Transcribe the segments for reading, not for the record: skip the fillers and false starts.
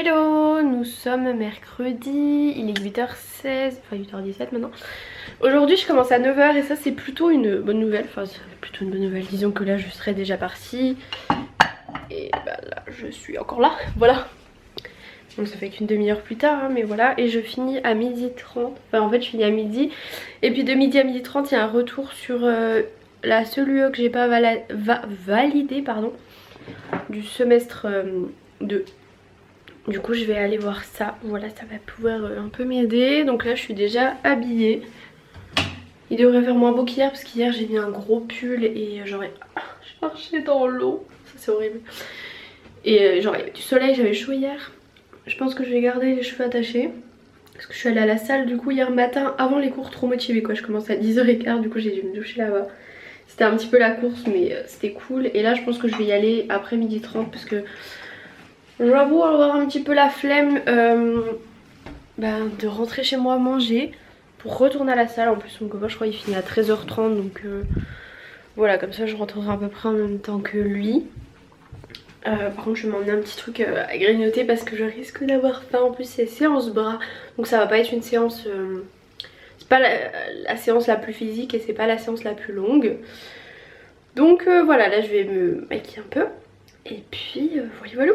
Hello, nous sommes mercredi, il est 8h16, enfin 8h17 maintenant. Aujourd'hui je commence à 9h et ça c'est plutôt une bonne nouvelle, enfin c'est plutôt une bonne nouvelle, disons que là je serai déjà partie. Et bah là je suis encore là, voilà. Donc ça fait qu'une demi-heure plus tard, hein, mais voilà. Et je finis à 12h30, enfin en fait je finis à midi. Et puis de midi à 12h30 il y a un retour sur la seule UE que j'ai pas validée, pardon, du semestre 2. Du coup je vais aller voir ça, voilà, ça va pouvoir un peu m'aider. Donc là je suis déjà habillée. Il devrait faire moins beau qu'hier parce qu'hier j'ai mis un gros pull et j'aurais marché dans l'eau. Ça c'est horrible. Et genre il y avait du soleil, j'avais chaud hier. Je pense que je vais garder les cheveux attachés. Parce que je suis allée à la salle du coup hier matin avant les cours, trop motivée quoi. Je commençais à 10h15, du coup j'ai dû me doucher là-bas. C'était un petit peu la course mais c'était cool. Et là je pense que je vais y aller après 12h30 parce que j'avoue avoir un petit peu la flemme de rentrer chez moi manger pour retourner à la salle. En plus mon copain je crois il finit à 13h30 donc voilà, comme ça je rentrerai à peu près en même temps que lui. Par contre je vais m'emmener un petit truc à grignoter parce que je risque d'avoir faim. En plus c'est séance bras donc ça va pas être une séance c'est pas la séance la plus physique et c'est pas la séance la plus longue. Donc voilà, là je vais me maquiller un peu et puis voilà.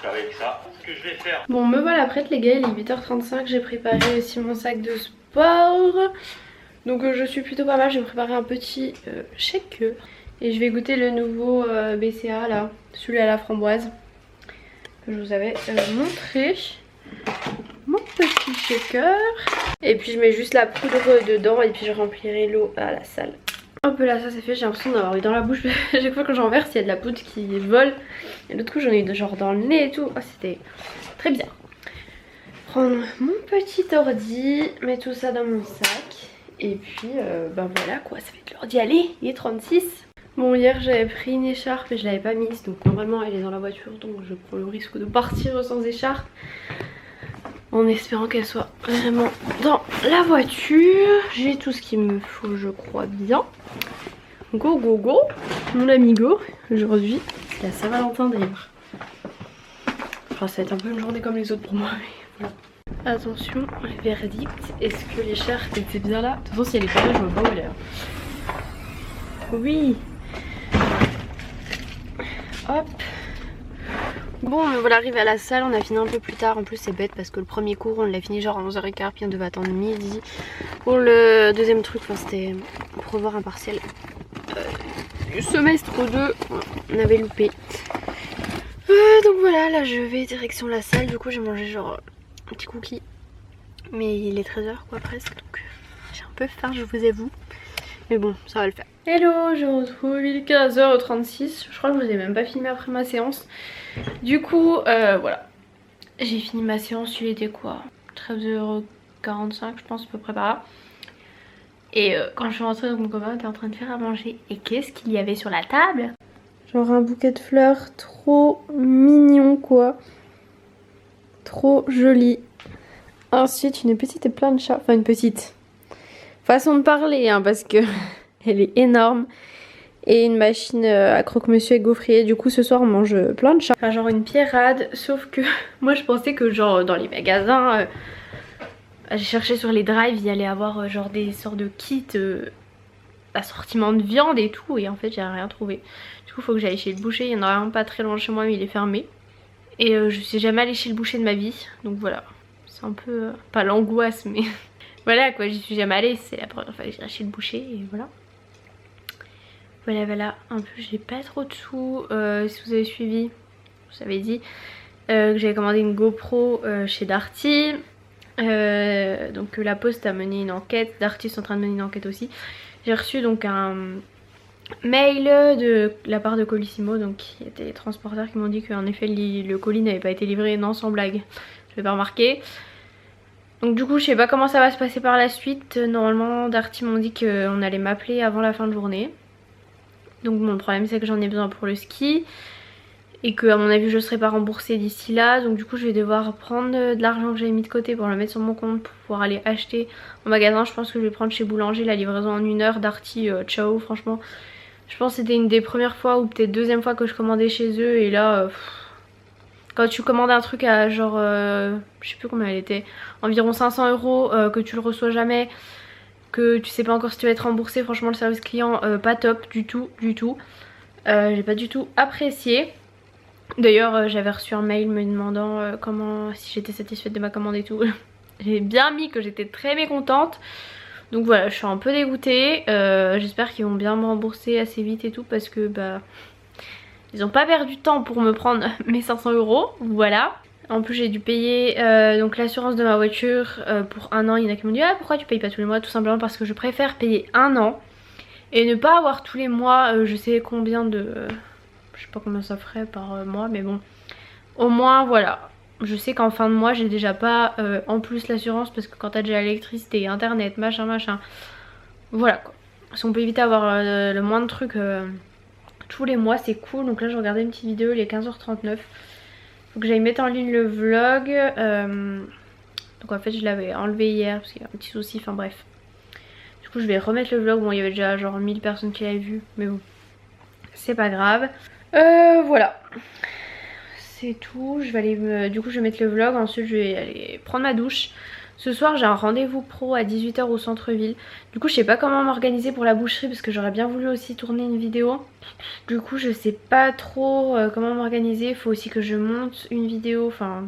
Avec ça, ce que je vais faire. Bon, me voilà prête les gars, il est 8h35, j'ai préparé aussi mon sac de sport. Donc je suis plutôt pas mal, j'ai préparé un petit shaker. Et je vais goûter le nouveau BCA là, celui à la framboise que je vous avais montré. Mon petit shaker. Et puis je mets juste la poudre dedans et puis je remplirai l'eau à la salle. Hop là, ça c'est fait, j'ai l'impression d'avoir eu dans la bouche. Chaque fois que j'en verse il y a de la poudre qui vole. Et l'autre coup j'en ai eu genre dans le nez et tout. Oh, c'était très bien. Prendre mon petit ordi, mettre tout ça dans mon sac. Et puis voilà quoi, ça va être l'heure d'y aller. Il est 36. Bon, hier j'avais pris une écharpe et je l'avais pas mise. Donc normalement elle est dans la voiture, donc je prends le risque de partir sans écharpe. En espérant qu'elle soit vraiment dans la voiture. J'ai tout ce qu'il me faut, je crois bien. Go go go, mon amigo. Aujourd'hui c'est la Saint-Valentin d'ailleurs. Enfin ça va être un peu une journée comme les autres pour moi, mais voilà. Attention, verdict, est-ce que l'écharpe était bien là? De toute façon si elle est pas là je vois pas où elle est. Oui. Hop. Bon, me voilà arrivé à la salle, on a fini un peu plus tard. En plus c'est bête parce que le premier cours on l'a fini genre à 11h15, puis on devait attendre midi pour le deuxième truc, enfin c'était pour revoir un partiel du semestre 2, on avait loupé. Donc voilà, là je vais direction la salle. Du coup j'ai mangé genre un petit cookie, mais il est 13h quoi presque, donc j'ai un peu faim je vous avoue. Mais bon, ça va le faire. Hello, je retrouve, il est 15h36. Je crois que je vous ai même pas filmé après ma séance. Du coup, voilà. J'ai fini ma séance, il était quoi 13h45 je pense à peu près par là. Et quand je suis rentrée, donc mon copain était en train de faire à manger. Et qu'est-ce qu'il y avait sur la table? Genre un bouquet de fleurs trop mignon quoi. Trop joli. Ensuite une petite plancha, enfin une petite façon de parler hein, parce que elle est énorme. Et une machine à croque-monsieur et gaufrier. Du coup ce soir on mange plein de chats. Enfin genre une pierrade. Sauf que moi je pensais que genre dans les magasins j'ai cherché sur les drives, il y allait avoir genre des sortes de kits assortiment de viande et tout. Et en fait j'ai rien trouvé. Du coup faut que j'aille chez le boucher. Il y en a un pas très loin de chez moi mais il est fermé. Et je suis jamais allée chez le boucher de ma vie. Donc voilà. C'est un peu pas l'angoisse mais voilà quoi, j'y suis jamais allée. C'est la première fois que j'irai chez le boucher et voilà. Voilà, un peu j'ai pas trop de sous. Si vous avez suivi, je vous avais dit que j'avais commandé une GoPro chez Darty. Donc la Poste a mené une enquête, Darty sont en train de mener une enquête aussi. J'ai reçu donc un mail de la part de Colissimo, donc qui étaient les transporteurs, qui m'ont dit qu'en effet le colis n'avait pas été livré. Non, sans blague, je l'ai pas remarqué. Donc du coup je sais pas comment ça va se passer par la suite. Normalement Darty m'ont dit qu'on allait m'appeler avant la fin de journée. Donc bon, le problème c'est que j'en ai besoin pour le ski et que à mon avis je ne serai pas remboursée d'ici là. Donc du coup je vais devoir prendre de l'argent que j'avais mis de côté pour le mettre sur mon compte pour pouvoir aller acheter en magasin. Je pense que je vais prendre chez Boulanger la livraison en 1 heure. Darty, ciao, franchement je pense que c'était une des premières fois ou peut-être deuxième fois que je commandais chez eux. Et là Quand tu commandes un truc à genre, je sais plus combien elle était, environ 500 €, que tu le reçois jamais, que tu sais pas encore si tu vas être remboursé, franchement le service client pas top du tout, du tout. J'ai pas du tout apprécié. D'ailleurs j'avais reçu un mail me demandant si j'étais satisfaite de ma commande et tout. J'ai bien mis que j'étais très mécontente. Donc voilà, je suis un peu dégoûtée. J'espère qu'ils vont bien me rembourser assez vite et tout parce que bah ils ont pas perdu de temps pour me prendre mes 500 €. Voilà. En plus j'ai dû payer donc l'assurance de ma voiture pour 1 an. Il y en a qui m'ont dit ah pourquoi tu payes pas tous les mois? Tout simplement parce que je préfère payer 1 an et ne pas avoir tous les mois je sais combien de... je sais pas combien ça ferait par mois mais bon. Au moins voilà. Je sais qu'en fin de mois j'ai déjà pas en plus l'assurance parce que quand t'as déjà l'électricité, internet, machin machin. Voilà quoi. Si on peut éviter d'avoir le moins de trucs tous les mois c'est cool. Donc là je regardais une petite vidéo, il est 15h39. Faut que j'aille mettre en ligne le vlog. Donc en fait je l'avais enlevé hier parce qu'il y a un petit souci, enfin bref. Du coup je vais remettre le vlog. Bon il y avait déjà genre 1000 personnes qui l'avaient vu. Mais bon c'est pas grave. Voilà. C'est tout. Je vais aller du coup je vais mettre le vlog. Ensuite je vais aller prendre ma douche. Ce soir j'ai un rendez-vous pro à 18 h au centre-ville. Du coup je sais pas comment m'organiser pour la boucherie parce que j'aurais bien voulu aussi tourner une vidéo. Du coup je sais pas trop comment m'organiser. Il faut aussi que je monte une vidéo, enfin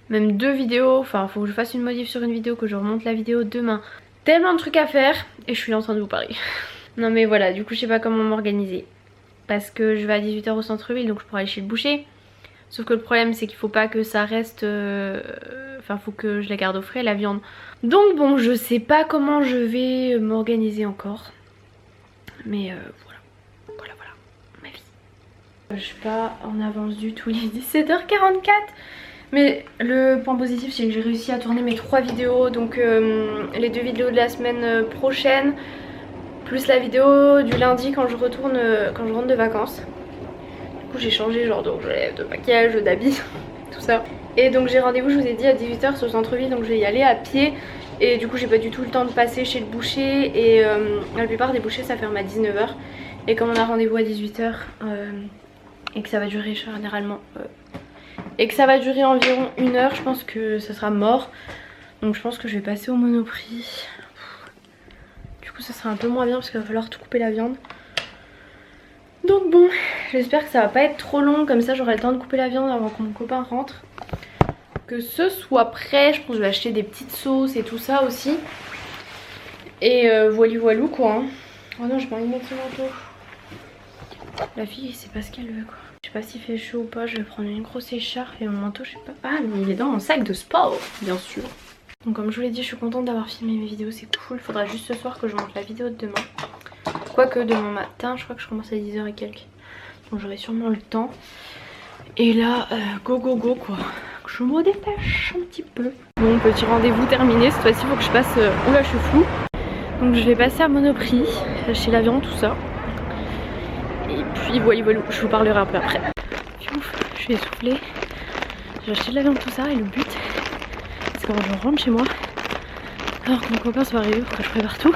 même 2 vidéos. Enfin faut que je fasse une modif sur une vidéo, que je remonte la vidéo demain. Tellement de trucs à faire et je suis là en train de vous parler. Non mais voilà, du coup je sais pas comment m'organiser. Parce que je vais à 18 h au centre-ville donc je pourrais aller chez le boucher. Sauf que le problème c'est qu'il faut pas que ça reste... Enfin faut que je la garde au frais la viande. Donc bon je sais pas comment je vais m'organiser encore. Mais voilà ma vie. Je suis pas en avance du tout, il est 17 h 44. Mais le point positif c'est que j'ai réussi à tourner mes 3 vidéos. Donc les 2 vidéos de la semaine prochaine. Plus la vidéo du lundi quand je rentre de vacances. J'ai changé genre de maquillage, d'habits, tout ça. Et donc j'ai rendez-vous, je vous ai dit, à 18 h sur le centre-ville, donc je vais y aller à pied. Et du coup j'ai pas du tout le temps de passer chez le boucher. Et la plupart des bouchers ça ferme à 19 h. Et comme on a rendez-vous à 18 h et que ça va durer généralement et que ça va durer environ 1 heure, je pense que ça sera mort. Donc je pense que je vais passer au Monoprix. Du coup ça sera un peu moins bien parce qu'il va falloir tout couper la viande. Donc bon, j'espère que ça va pas être trop long, comme ça j'aurai le temps de couper la viande avant que mon copain rentre. Que ce soit prêt, je pense que je vais acheter des petites sauces et tout ça aussi. Et voilou quoi. Hein. Oh non, j'ai pas envie de mettre ce manteau. La fille, c'est pas ce qu'elle veut quoi. Je sais pas s'il fait chaud ou pas, je vais prendre une grosse écharpe et mon manteau, je sais pas. Ah mais il est dans mon sac de sport, bien sûr. Donc comme je vous l'ai dit, je suis contente d'avoir filmé mes vidéos, c'est cool. Il faudra juste ce soir que je monte la vidéo de demain. Quoique demain matin, je crois que je commence à 10 h et quelques. Donc j'aurai sûrement le temps. Et là, go quoi. Je me dépêche un petit peu. Bon, petit rendez-vous terminé. Cette fois-ci, il faut que je passe... Oula, je suis floue. Donc je vais passer à Monoprix, acheter la viande, tout ça. Et puis voilou, je vous parlerai un peu après. Ouf, je suis essoufflée. J'ai acheté de la viande, tout ça. Et le but, c'est quand je rentre chez moi, alors que mon copain soit arrivé pour que je prépare tout,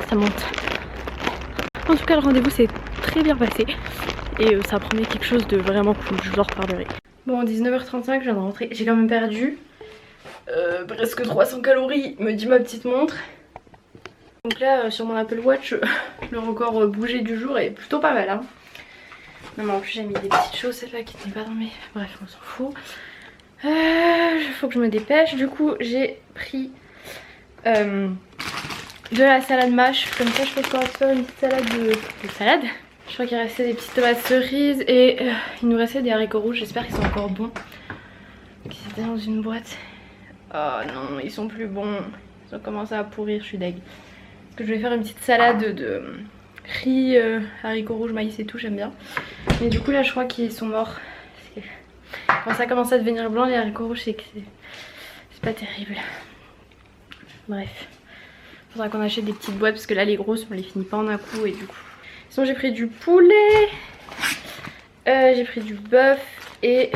ça monte. En tout cas le rendez-vous s'est très bien passé et ça promet quelque chose de vraiment cool, je vous en reparlerai. Bon 19 h 35 je viens de rentrer, j'ai quand même perdu presque 300 calories me dit ma petite montre. Donc là sur mon Apple Watch le record bougé du jour est plutôt pas mal hein. Non mais en plus j'ai mis des petites chaussettes là qui n'étaient pas dans mes... Bref on s'en fout. Faut que je me dépêche. Du coup j'ai pris de la salade mâche. Comme ça je peux pouvoir faire une petite salade de salade. Je crois qu'il restait des petites tomates cerises et il nous restait des haricots rouges. J'espère qu'ils sont encore bons. Qui étaient dans une boîte. Oh non ils sont plus bons. Ils ont commencé à pourrir, je suis deg. Parce que je vais faire une petite salade de riz, haricots rouges, maïs et tout, j'aime bien. Mais du coup là je crois qu'ils sont morts. Quand ça commence à devenir blanc les haricots rouges c'est que c'est pas terrible. Bref. Faudra qu'on achète des petites boîtes parce que là les grosses on les finit pas en un coup et du coup. Sinon j'ai pris du poulet. J'ai pris du bœuf et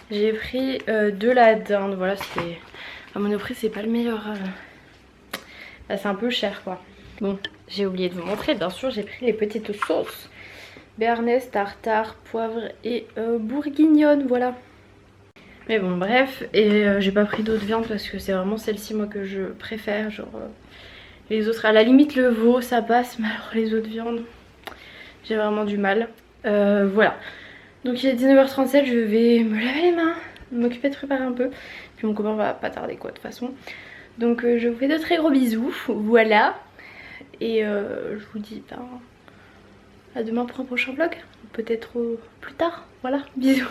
j'ai pris de la dinde. Voilà c'est... À Monoprix c'est pas le meilleur... Bah, c'est un peu cher quoi. Bon j'ai oublié de vous montrer bien sûr j'ai pris les petites sauces. béarnaise, tartare, poivre et bourguignonne, voilà. Mais bon bref, et j'ai pas pris d'autres viandes parce que c'est vraiment celle-ci moi que je préfère, genre les autres, à la limite le veau ça passe, mais alors les autres viandes, j'ai vraiment du mal. Voilà, donc il est 19h37, je vais me laver les mains, m'occuper de préparer un peu, puis mon copain va pas tarder quoi de toute façon. Donc je vous fais de très gros bisous, voilà, et je vous dis à demain pour un prochain vlog, peut-être plus tard, voilà, bisous.